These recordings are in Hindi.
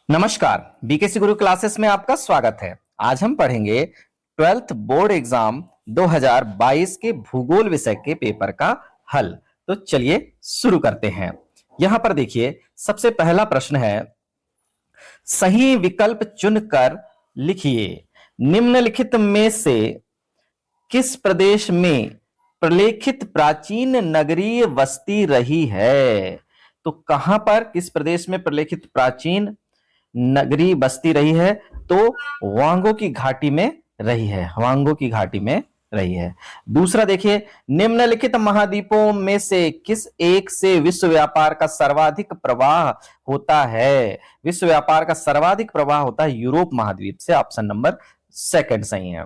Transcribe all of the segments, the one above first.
नमस्कार, बीकेसी गुरु क्लासेस में आपका स्वागत है। आज हम पढ़ेंगे 12th बोर्ड एग्जाम 2022 के भूगोल विषय के पेपर का हल। तो चलिए शुरू करते हैं। यहां पर देखिए, सबसे पहला प्रश्न है, सही विकल्प चुनकर लिखिए, निम्नलिखित में से किस प्रदेश में प्रलेखित प्राचीन नगरीय बस्ती रही है। तो कहां पर किस प्रदेश में प्रलेखित प्राचीन नगरी बस्ती रही है? तो वांगो की घाटी में रही है, वांगो की घाटी में रही है। दूसरा देखिए, निम्नलिखित महाद्वीपों में से किस एक से विश्व व्यापार का सर्वाधिक प्रवाह होता है? विश्व व्यापार का सर्वाधिक प्रवाह होता है यूरोप महाद्वीप से। ऑप्शन नंबर सेकंड सही है।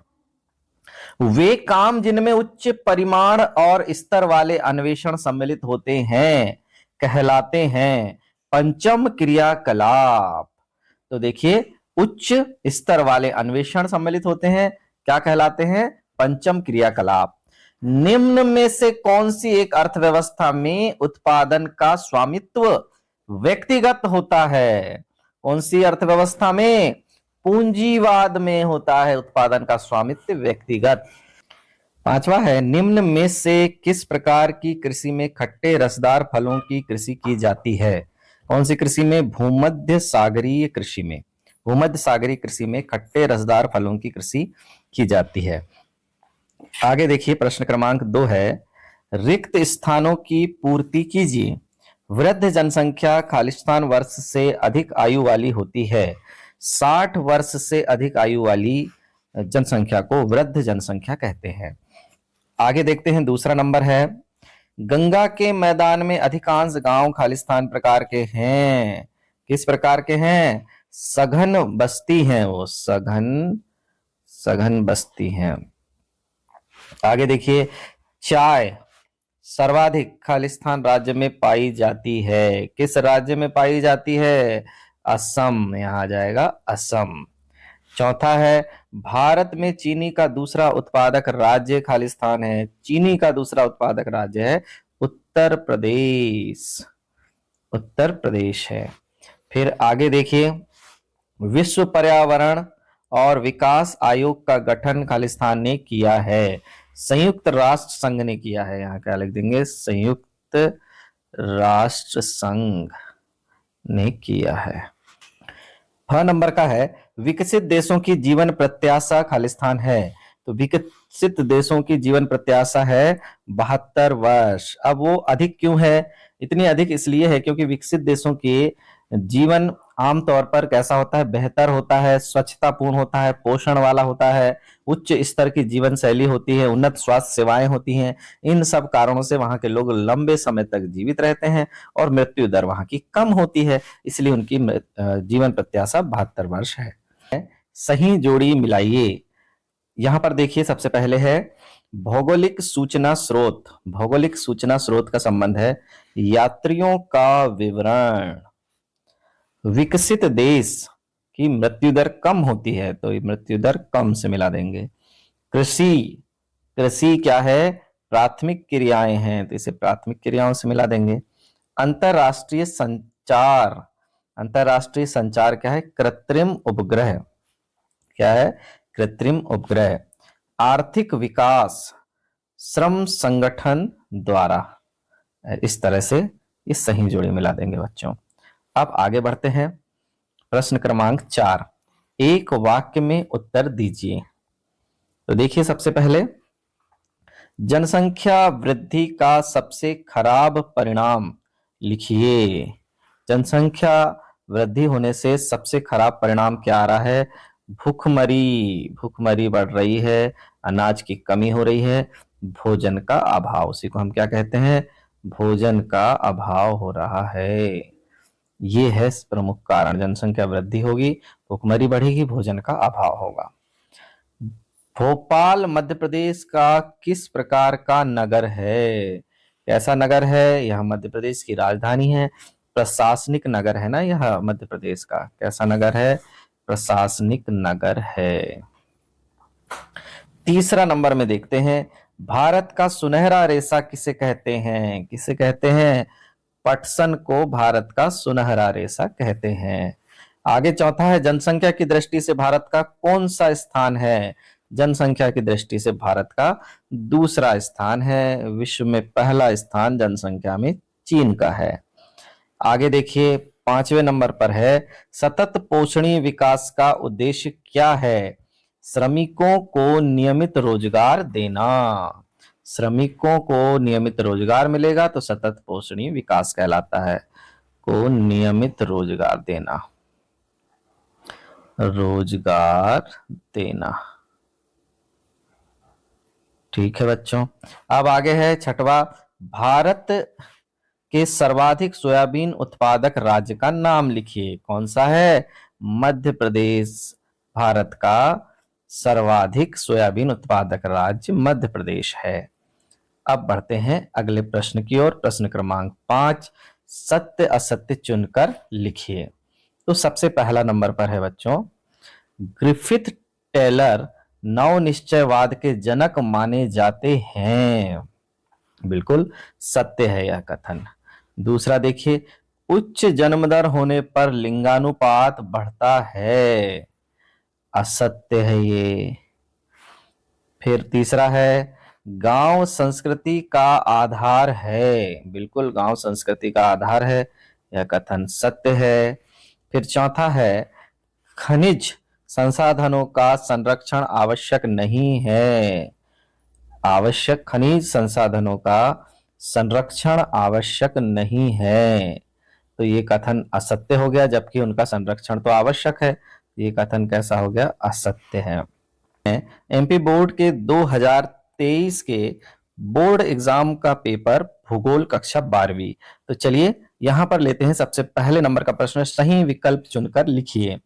वे काम जिनमें उच्च परिमाण और स्तर वाले अन्वेषण सम्मिलित होते हैं कहलाते हैं पंचम क्रियाकलाप। तो देखिए, उच्च स्तर वाले अन्वेषण सम्मिलित होते हैं, क्या कहलाते हैं? पंचम क्रियाकलाप। निम्न में से कौन सी एक अर्थव्यवस्था में उत्पादन का स्वामित्व व्यक्तिगत होता है? कौन सी अर्थव्यवस्था में? पूंजीवाद में होता है उत्पादन का स्वामित्व व्यक्तिगत। पांचवा है, निम्न में से किस प्रकार की कृषि में खट्टे रसदार फलों की कृषि की जाती है? कौन सी कृषि में? भूमध्य सागरीय कृषि में। भूमध्य सागरीय कृषि में खट्टे रसदार फलों की कृषि की जाती है। आगे देखिए, प्रश्न क्रमांक 2 है, रिक्त स्थानों की पूर्ति कीजिए। वृद्ध जनसंख्या खालिस्तान वर्ष से अधिक आयु वाली होती है। 60 वर्ष से अधिक आयु वाली जनसंख्या को वृद्ध जनसंख्या कहते हैं। आगे देखते हैं, दूसरा नंबर है, गंगा के मैदान में अधिकांश गांव खालिस्तान प्रकार के हैं। किस प्रकार के हैं? सघन बस्ती हैं, वो सघन बस्ती हैं। आगे देखिए, चाय सर्वाधिक खालिस्तान राज्य में पाई जाती है। किस राज्य में पाई जाती है? असम, यहां आ जाएगा असम। चौथा है, भारत में चीनी का दूसरा उत्पादक राज्य खालिस्तान है। चीनी का दूसरा उत्पादक राज्य है उत्तर प्रदेश। उत्तर प्रदेश है। फिर आगे देखिए, विश्व पर्यावरण और विकास आयोग का गठन खालिस्तान ने किया है। संयुक्त राष्ट्र संघ ने किया है। यहां क्या लिख देंगे? संयुक्त राष्ट्र संघ ने किया है। हाँ नंबर का है, विकसित देशों की जीवन प्रत्याशा खालिस्तान है। तो विकसित देशों की जीवन प्रत्याशा है 72 वर्ष। अब वो अधिक क्यों है? इतनी अधिक इसलिए है क्योंकि विकसित देशों के जीवन आमतौर पर कैसा होता है? बेहतर होता है, स्वच्छता पूर्ण होता है, पोषण वाला होता है, उच्च स्तर की जीवन शैली होती है, उन्नत स्वास्थ्य सेवाएं होती हैं। इन सब कारणों से वहां के लोग लंबे समय तक जीवित रहते हैं और मृत्यु दर वहां की कम होती है, इसलिए उनकी जीवन प्रत्याशा 72 वर्ष है। सही जोड़ी मिलाइए। यहां पर देखिए, सबसे पहले है भौगोलिक सूचना स्रोत। भौगोलिक सूचना स्रोत का संबंध है यात्रियों का विवरण। विकसित देश की मृत्यु दर कम होती है, तो ये मृत्यु दर कम से मिला देंगे। कृषि, कृषि क्या है? प्राथमिक क्रियाएं हैं, तो इसे प्राथमिक क्रियाओं से मिला देंगे। अंतरराष्ट्रीय संचार, अंतरराष्ट्रीय संचार क्या है? कृत्रिम उपग्रह। क्या है? कृत्रिम उपग्रह। आर्थिक विकास, श्रम संगठन द्वारा। इस तरह से ये सही जोड़ी मिला देंगे बच्चों। अब आगे बढ़ते हैं, प्रश्न क्रमांक 4, एक वाक्य में उत्तर दीजिए। तो देखिए, सबसे पहले, जनसंख्या वृद्धि का सबसे खराब परिणाम लिखिए। जनसंख्या वृद्धि होने से सबसे खराब परिणाम क्या आ रहा है? भूखमरी, भूखमरी बढ़ रही है, अनाज की कमी हो रही है, भोजन का अभाव। उसी को हम क्या कहते हैं? भोजन का अभाव हो रहा है। ये है प्रमुख कारण। जनसंख्या वृद्धि होगी, भूखमरी बढ़ेगी, भोजन का अभाव होगा। भोपाल मध्य प्रदेश का किस प्रकार का नगर है? कैसा नगर है? यह मध्य प्रदेश की राजधानी है, प्रशासनिक नगर है ना यह मध्य प्रदेश का। कैसा नगर है? प्रशासनिक नगर है। तीसरा नंबर में देखते हैं, भारत का सुनहरा रेशा किसे कहते हैं? किसे कहते हैं? पटसन को भारत का सुनहरा रेशा कहते हैं। आगे चौथा है, जनसंख्या की दृष्टि से भारत का कौन सा स्थान है? जनसंख्या की दृष्टि से भारत का दूसरा स्थान है। विश्व में पहला स्थान जनसंख्या में चीन का है। आगे देखिए, 5वें नंबर पर है, सतत पोषणीय विकास का उद्देश्य क्या है? श्रमिकों को नियमित रोजगार देना। श्रमिकों को नियमित रोजगार मिलेगा तो सतत पोषणीय विकास कहलाता है। को नियमित रोजगार देना, रोजगार देना। ठीक है बच्चों। अब आगे है छठवा, भारत के सर्वाधिक सोयाबीन उत्पादक राज्य का नाम लिखिए। कौन सा है? मध्य प्रदेश। भारत का सर्वाधिक सोयाबीन उत्पादक राज्य मध्य प्रदेश है। अब बढ़ते हैं अगले प्रश्न की ओर। प्रश्न क्रमांक 5, सत्य असत्य चुनकर लिखिए। तो सबसे पहला नंबर पर है बच्चों, ग्रिफिथ टेलर नव निश्चयवाद के जनक माने जाते हैं। बिल्कुल सत्य है यह कथन। दूसरा देखिए, उच्च जन्म दर होने पर लिंगानुपात बढ़ता है। असत्य है ये। फिर तीसरा है, गांव संस्कृति का आधार है। बिल्कुल गांव संस्कृति का आधार है, यह कथन सत्य है। फिर चौथा है, खनिज संसाधनों का संरक्षण आवश्यक नहीं है। आवश्यक खनिज संसाधनों का संरक्षण आवश्यक नहीं है, तो ये कथन असत्य हो गया, जबकि उनका संरक्षण तो आवश्यक है। ये कथन कैसा हो गया? असत्य है। एमपी बोर्ड के 2023 के बोर्ड एग्जाम का पेपर भूगोल कक्षा 12वीं। तो चलिए यहां पर लेते हैं सबसे पहले नंबर का प्रश्न, सही विकल्प चुनकर लिखिए।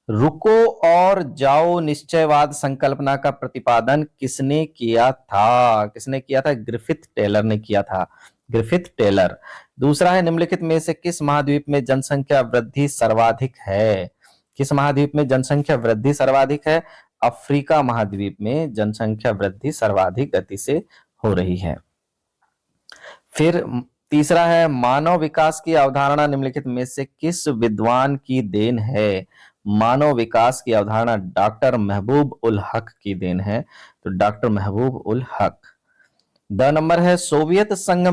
रुको और जाओ निश्चयवाद संकल्पना का प्रतिपादन किसने किया था? किसने किया था? ग्रिफिथ टेलर ने किया था। Griffith Taylor. दूसरा है, निम्नलिखित में से किस महाद्वीप में जनसंख्या वृद्धि सर्वाधिक है? किस महाद्वीप में जनसंख्या वृद्धि सर्वाधिक है? अफ्रीका महाद्वीप में जनसंख्या वृद्धि सर्वाधिक गति से हो रही है। फिर तीसरा है, मानव विकास की अवधारणा निम्नलिखित में से किस विद्वान की देन है? मानव विकास की अवधारणा डॉक्टर महबूब उल हक की देन है, तो doctor Mehboob ul Haq. The number है, सोवियत संघ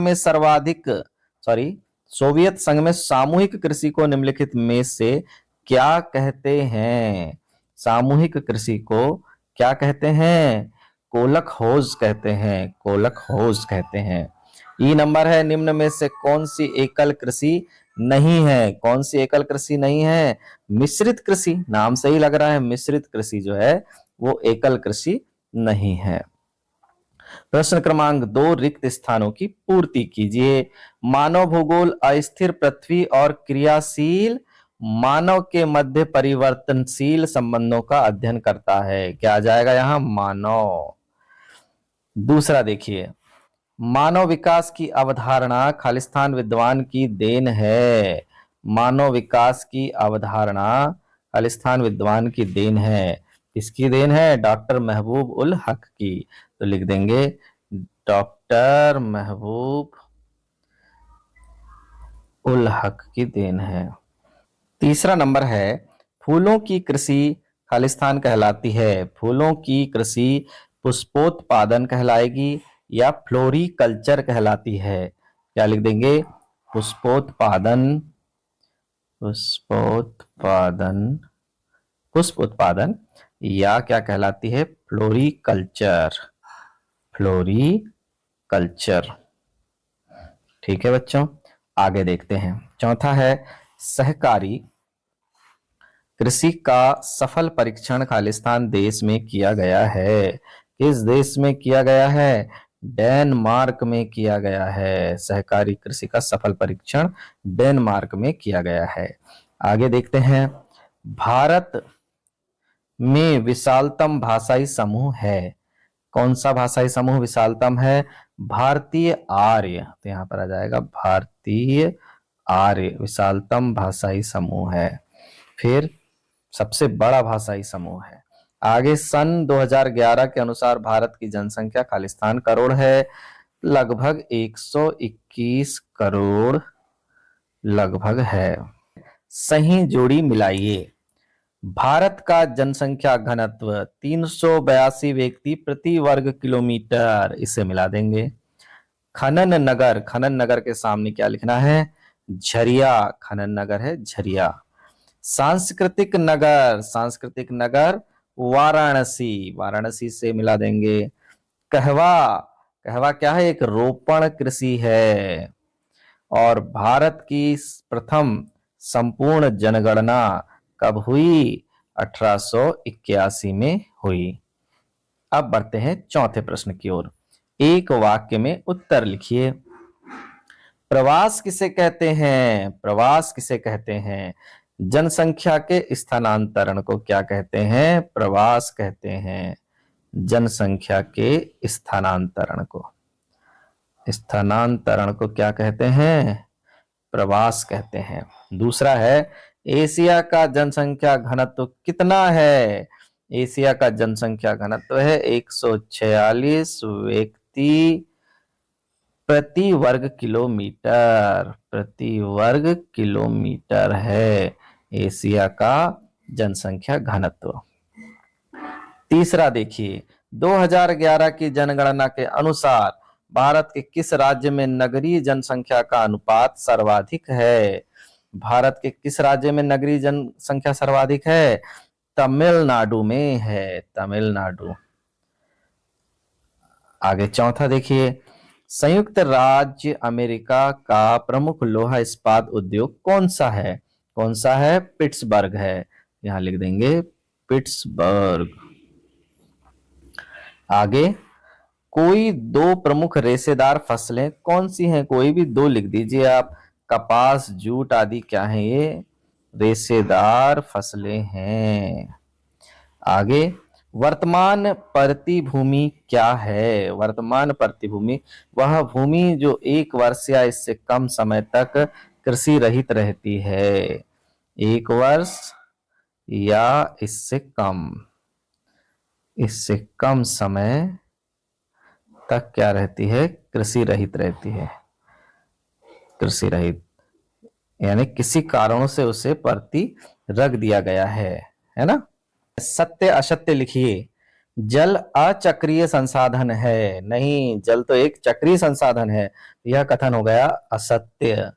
में सामूहिक कृषि को निम्नलिखित में से क्या कहते हैं? सामूहिक कृषि को क्या कहते हैं? कोलखहोज कहते हैं। कोलखहोज कहते हैं। ई नंबर है, निम्न में से कौन सी एकल कृषि नहीं है? कौन सी एकल कृषि नहीं है? मिश्रित कृषि। नाम से ही लग रहा है मिश्रित कृषि जो है वो एकल कृषि नहीं है। प्रश्न क्रमांक 2, रिक्त स्थानों की पूर्ति कीजिए। मानव भूगोल अस्थिर पृथ्वी और क्रियाशील मानव के मध्य परिवर्तनशील संबंधों का अध्ययन करता है। क्या आ जाएगा यहां? मानव। दूसरा देखिए, मानव विकास की अवधारणा खालिस्तान विद्वान की देन है। मानव विकास की अवधारणा खालिस्तान विद्वान की देन है। किसकी देन है? डॉक्टर महबूब उल हक की। तो लिख देंगे डॉक्टर महबूब उल हक की देन है। तीसरा नंबर है, फूलों की कृषि खालिस्तान कहलाती है। फूलों की कृषि पुष्पोत्पादन कहलाएगी या फ्लोरिकल्चर कहलाती है? क्या लिख देंगे? पुष्पोत्पादन, पुष्पोत्पादन, पुष्प उत्पादन, या क्या कहलाती है? फ्लोरिकल्चर। फ्लोरिकल्चर। ठीक है बच्चों, आगे देखते हैं। चौथा है, सहकारी कृषि का सफल परीक्षण खालिस्तान देश में किया गया है। किस देश में किया गया है? डेनमार्क में किया गया है। सहकारी कृषि का सफल परीक्षण डेनमार्क में किया गया है। आगे देखते हैं, भारत में विशालतम भाषाई समूह है। कौन सा भाषाई समूह विशालतम है? भारतीय आर्य। तो यहां पर आ जाएगा भारतीय आर्य विशालतम भाषाई समूह है। फिर सबसे बड़ा भाषाई समूह है। आगे सन 2011 के अनुसार भारत की जनसंख्या खालिस्तान करोड़ है, लगभग 121 करोड़ लगभग है। सही जोड़ी मिलाइए। भारत का जनसंख्या घनत्व 382 व्यक्ति प्रति वर्ग किलोमीटर, इसे मिला देंगे। खनन नगर के सामने क्या लिखना है? झरिया, खनन नगर है झरिया। सांस्कृतिक नगर वाराणसी, वाराणसी से मिला देंगे। कहवा, कहवा क्या है? एक रोपण कृषि है। और भारत की प्रथम संपूर्ण जनगणना कब हुई? 1881 में हुई। अब बढ़ते हैं चौथे प्रश्न की ओर। एक वाक्य में उत्तर लिखिए। प्रवास किसे कहते हैं? प्रवास किसे कहते हैं? जनसंख्या के स्थानांतरण को क्या कहते हैं? प्रवास कहते हैं। जनसंख्या के स्थानांतरण को क्या कहते हैं? प्रवास कहते हैं। दूसरा है, एशिया का जनसंख्या घनत्व कितना है? एशिया का जनसंख्या घनत्व है 146 व्यक्ति प्रति वर्ग किलोमीटर है एशिया का जनसंख्या घनत्व। तीसरा देखिए, 2011 की जनगणना के अनुसार भारत के किस राज्य में नगरीय जनसंख्या का अनुपात सर्वाधिक है? भारत के किस राज्य में नगरीय जनसंख्या सर्वाधिक है? तमिलनाडु में है, तमिलनाडु। आगे चौथा देखिए, संयुक्त राज्य अमेरिका का प्रमुख लोहा इस्पात उद्योग कौन सा है? कौन सा है? पिट्सबर्ग है, यहां लिख देंगे पिट्सबर्ग। आगे, कोई दो प्रमुख रेशेदार फसलें कौन सी हैं? कोई भी दो लिख दीजिए आप। कपास, जूट आदि क्या है? ये रेशेदार फसलें हैं। आगे, वर्तमान प्रतिभूमि क्या है? वर्तमान प्रतिभूमि वह भूमि जो 1 वर्ष या इससे कम समय तक कृषि रहित रहती है। 1 वर्ष या इससे कम समय तक क्या रहती है? कृषि रहित रहती है। कृषि रहित यानी किसी कारणों से उसे प्रति रख दिया गया है ना। सत्य असत्य लिखिए। जल अचक्रीय संसाधन है। नहीं, जल तो एक चक्रीय संसाधन है, यह कथन हो गया असत्य।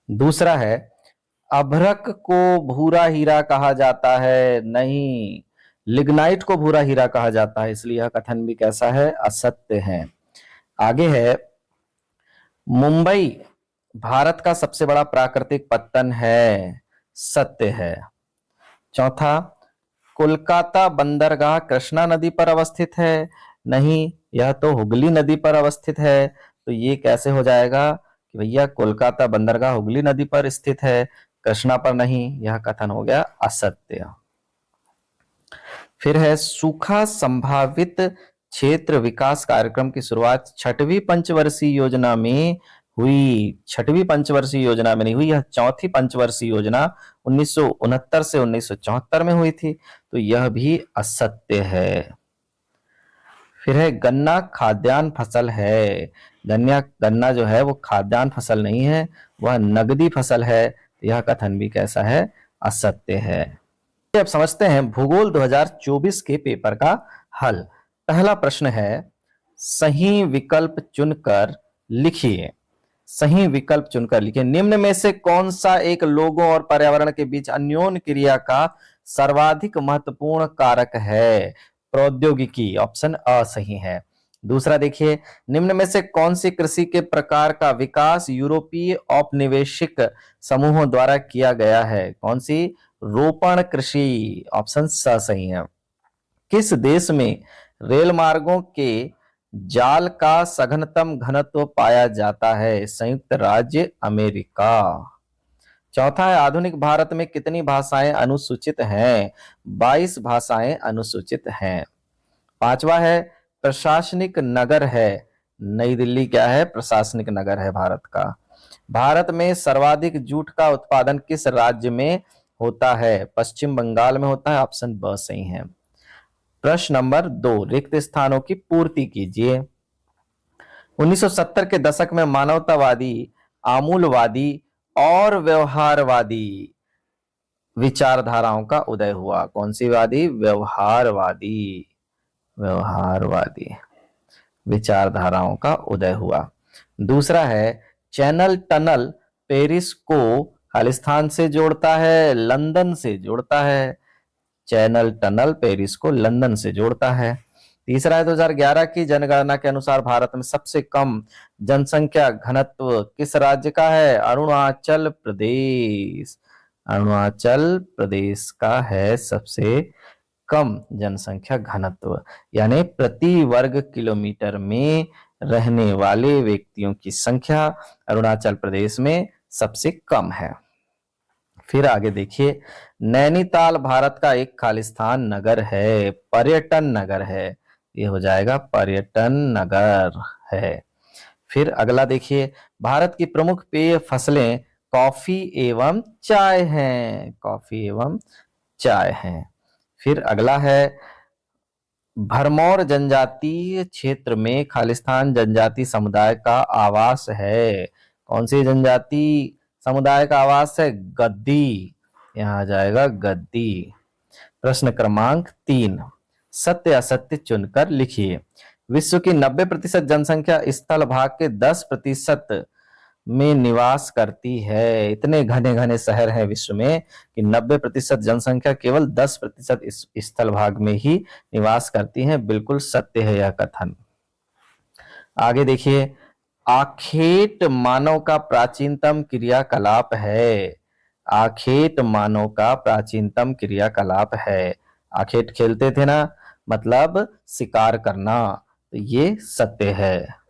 दूसरा है, अभ्रक को भूरा हीरा कहा जाता है। नहीं, लिग्नाइट को भूरा हीरा कहा जाता है, इसलिए यह कथन भी कैसा है? असत्य है। आगे है, मुंबई भारत का सबसे बड़ा प्राकृतिक पत्तन है। सत्य है। चौथा, कोलकाता बंदरगाह कृष्णा नदी पर अवस्थित है। नहीं, यह तो हुगली नदी पर अवस्थित है, तो ये कैसे हो जाएगा कि भैया कोलकाता बंदरगाह हुगली नदी पर स्थित है, कृष्णा पर नहीं। यह कथन हो गया असत्य। फिर है, सूखा संभावित क्षेत्र विकास कार्यक्रम की शुरुआत 6वीं पंचवर्षीय योजना में हुई। 6वीं पंचवर्षीय योजना में नहीं हुई, यह 4थी पंचवर्षीय योजना 1969 से 1974 में हुई थी, तो यह भी असत्य है। फिर है, गन्ना खाद्यान्न फसल है। गन्ना जो है वो खाद्यान्न फसल नहीं है, वह नगदी फसल है, तो यह कथन भी कैसा है? असत्य है। अब समझते हैं भूगोल 2024 के पेपर का हल। पहला प्रश्न है, सही विकल्प चुनकर लिखिए। सही विकल्प चुनकर लिखिए। निम्न में से कौन सा एक लोगों और पर्यावरण के बीच अन्योन्य क्रिया का सर्वाधिक महत्वपूर्ण कारक है? प्रौद्योगिकी, ऑप्शन अ सही है। दूसरा देखिए, निम्न में से कौन सी कृषि के प्रकार का विकास यूरोपीय औपनिवेशिक समूहों द्वारा किया गया है? कौन सी? रोपण कृषि, ऑप्शन स सही है। किस देश में रेल मार्गों के जाल का सघनतम घनत्व पाया जाता है? संयुक्त राज्य अमेरिका। चौथा है, आधुनिक भारत में कितनी भाषाएं अनुसूचित हैं? 22 भाषाएं अनुसूचित हैं। पांचवा है, प्रशासनिक नगर है। नई दिल्ली क्या है? प्रशासनिक नगर है भारत का। भारत में सर्वाधिक जूट का उत्पादन किस राज्य में होता है? पश्चिम बंगाल में होता है, ऑप्शन ब सही है। प्रश्न नंबर 2, रिक्त स्थानों की पूर्ति कीजिए। 1970 के दशक में मानवतावादी, आमूलवादी और व्यवहारवादी विचारधाराओं का उदय हुआ? कौन सी वादी? व्यवहारवादी। व्यवहारवादी विचारधाराओं का उदय हुआ। दूसरा है, चैनल टनल पेरिस को खालिस्तान से जोड़ता है, लंदन से जोड़ता है? चैनल टनल पेरिस को लंदन से जोड़ता है। तीसरा है, 2011 की जनगणना के अनुसार भारत में सबसे कम जनसंख्या घनत्व किस राज्य का है? अरुणाचल प्रदेश। अरुणाचल प्रदेश का है सबसे कम जनसंख्या घनत्व, यानी प्रति वर्ग किलोमीटर में रहने वाले व्यक्तियों की संख्या अरुणाचल प्रदेश में सबसे कम है। फिर आगे देखिए, नैनीताल भारत का एक खालिस्तान नगर है, पर्यटन नगर है, ये हो जाएगा पर्यटन नगर है। फिर अगला देखिए, भारत की प्रमुख पेय फसलें कॉफी एवं चाय हैं, कॉफी एवं चाय हैं। फिर अगला है, भरमौर जनजातीय क्षेत्र में खालिस्तान जनजाति समुदाय का आवास है। कौन सी जनजाति समुदाय का आवास है? गद्दी, यहां आ जाएगा गद्दी। प्रश्न क्रमांक 3, सत्य असत्य चुनकर लिखिए। विश्व की 90% जनसंख्या स्थल भाग के 10% में निवास करती है। इतने घने घने शहर हैं विश्व में कि 90% जनसंख्या केवल 10% इस स्थल भाग में ही निवास करती है। बिल्कुल सत्य है यह कथन। आगे देखिए, आखेट मानव का प्राचीनतम क्रियाकलाप है। आखेट मानव का प्राचीनतम क्रियाकलाप है। आखेट खेलते थे ना, मतलब शिकार करना, तो ये सत्य है।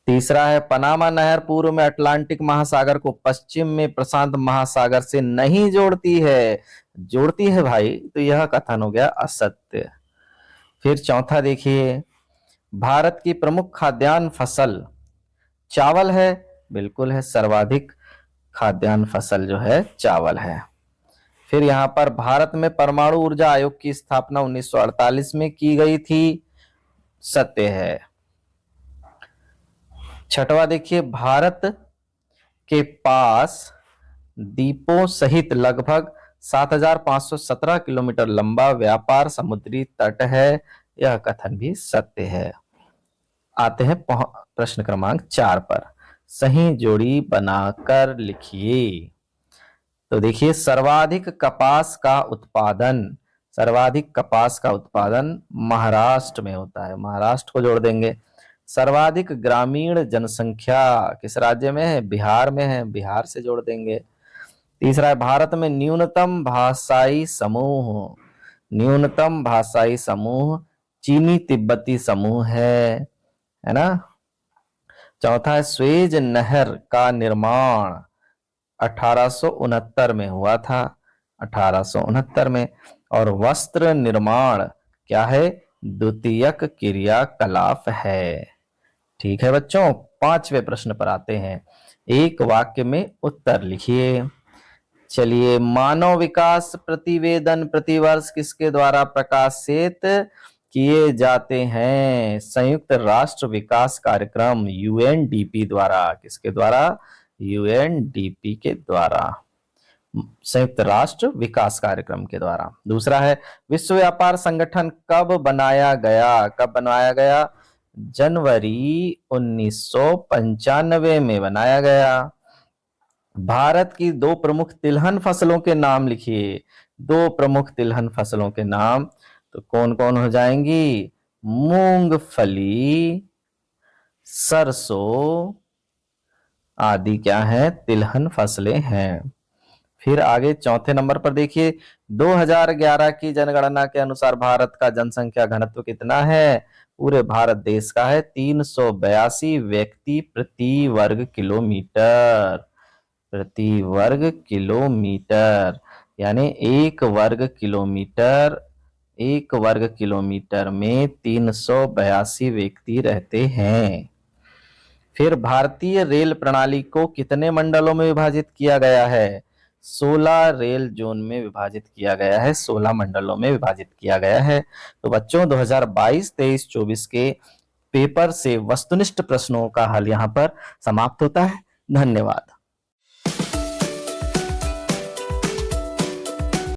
तीसरा है, पनामा नहर पूर्व में अटलांटिक महासागर को पश्चिम में प्रशांत महासागर से नहीं जोड़ती है। जोड़ती है भाई, तो यह कथन हो गया असत्य। फिर चौथा देखिए, भारत की प्रमुख खाद्यान्न फसल चावल है। बिल्कुल है, सर्वाधिक खाद्यान्न फसल जो है चावल है। फिर यहां पर भारत में परमाणु ऊर्जा आयोग की स्थापना 1948 में की गई थी। सत्य है। छठवा देखिए, भारत के पास द्वीपों सहित लगभग 7,517 किलोमीटर लंबा व्यापार समुद्री तट है। यह कथन भी सत्य है। आते हैं प्रश्न क्रमांक 4 पर। सही जोड़ी बनाकर लिखिए। तो देखिए, सर्वाधिक कपास का उत्पादन महाराष्ट्र में होता है। महाराष्ट्र को जोड़ देंगे। सर्वाधिक ग्रामीण जनसंख्या किस राज्य में है? बिहार में है, बिहार से जोड़ देंगे। तीसरा है, भारत में न्यूनतम भाषाई समूह चीनी तिब्बती समूह है ना। चौथा है, स्वेज नहर का निर्माण 1869 में हुआ था, 1869 में। और वस्त्र निर्माण क्या है? द्वितीयक क्रियाकलाप है। ठीक है बच्चों, 5वें प्रश्न पर आते हैं। एक वाक्य में उत्तर लिखिए। चलिए, मानव विकास प्रतिवेदन प्रतिवर्ष किसके द्वारा प्रकाशित किए जाते हैं? संयुक्त राष्ट्र विकास कार्यक्रम यूएनडीपी द्वारा। किसके द्वारा? यूएनडीपी के द्वारा, संयुक्त राष्ट्र विकास कार्यक्रम के द्वारा। दूसरा है, विश्व व्यापार संगठन कब बनाया गया? जनवरी 1995 में बनाया गया। भारत की 2 प्रमुख तिलहन फसलों के नाम लिखिए। 2 प्रमुख तिलहन फसलों के नाम तो कौन कौन हो जाएंगी? मूंगफली, सरसों आदि क्या है? तिलहन फसलें हैं। फिर आगे चौथे नंबर पर देखिए, 2011 की जनगणना के अनुसार भारत का जनसंख्या घनत्व कितना है? पूरे भारत देश का है 382 व्यक्ति प्रति वर्ग किलोमीटर, यानी एक वर्ग किलोमीटर में 382 व्यक्ति रहते हैं। फिर भारतीय रेल प्रणाली को कितने मंडलों में विभाजित किया गया है? 16 रेल जोन में विभाजित किया गया है, 16 मंडलों में विभाजित किया गया है। तो बच्चों, 2022, 23, 24 के पेपर से वस्तुनिष्ठ प्रश्नों का हल यहाँ पर समाप्त होता है। धन्यवाद।